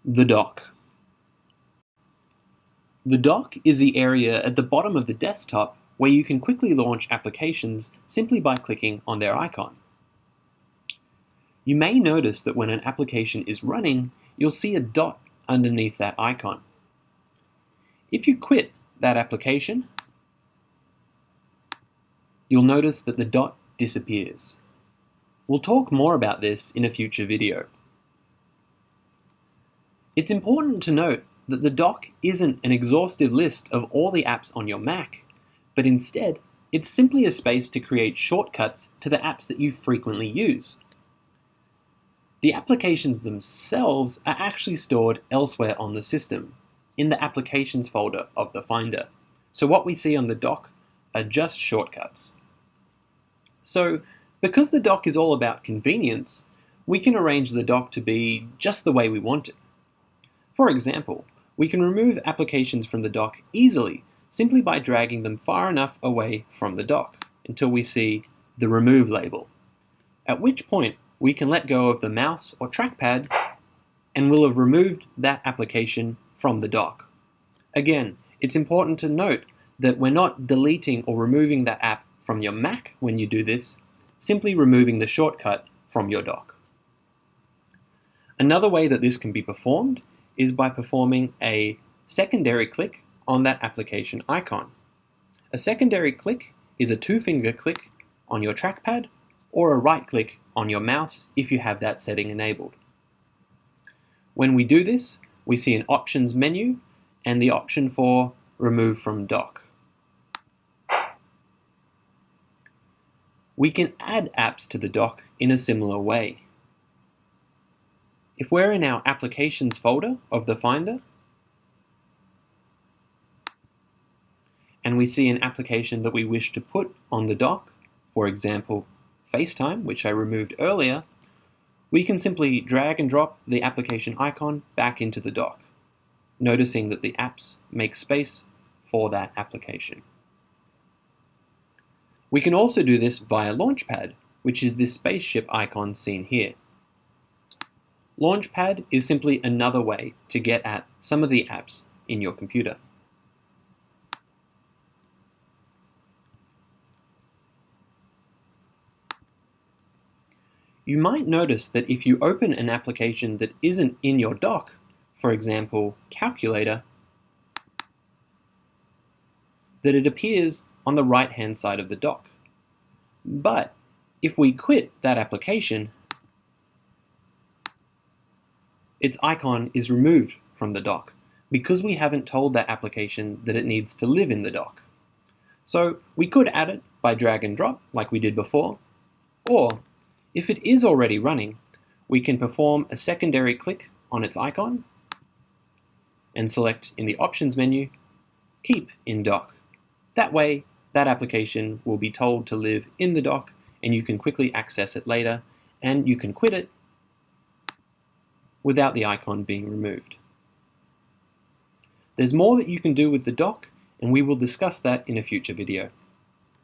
The dock. The dock is the area at the bottom of the desktop where you can quickly launch applications simply by clicking on their icon. You may notice that when an application is running, you'll see a dot underneath that icon. If you quit that application, you'll notice that the dot disappears. We'll talk more about this in a future video. It's important to note that the dock isn't an exhaustive list of all the apps on your Mac, but instead, it's simply a space to create shortcuts to the apps that you frequently use. The applications themselves are actually stored elsewhere on the system, in the Applications folder of the Finder. So what we see on the dock are just shortcuts. So, because the dock is all about convenience, we can arrange the dock to be just the way we want it. For example, we can remove applications from the dock easily simply by dragging them far enough away from the dock until we see the Remove label, at which point we can let go of the mouse or trackpad and we'll have removed that application from the dock. Again, it's important to note that we're not deleting or removing that app from your Mac when you do this, simply removing the shortcut from your dock. Another way that this can be performed is by performing a secondary click on that application icon. A secondary click is a two-finger click on your trackpad or a right click on your mouse if you have that setting enabled. When we do this, we see an options menu and the option for Remove from Dock. We can add apps to the dock in a similar way. If we're in our Applications folder of the Finder, and we see an application that we wish to put on the dock, for example, FaceTime, which I removed earlier, we can simply drag and drop the application icon back into the dock, noticing that the apps make space for that application. We can also do this via Launchpad, which is this spaceship icon seen here. Launchpad is simply another way to get at some of the apps in your computer. You might notice that if you open an application that isn't in your dock, for example, Calculator, that it appears on the right-hand side of the dock. But if we quit that application, its icon is removed from the dock because we haven't told that application that it needs to live in the dock. So we could add it by drag and drop like we did before, or if it is already running, we can perform a secondary click on its icon and select in the Options menu, Keep in Dock. That way, that application will be told to live in the dock and you can quickly access it later, and you can quit it without the icon being removed. There's more that you can do with the dock, and we will discuss that in a future video.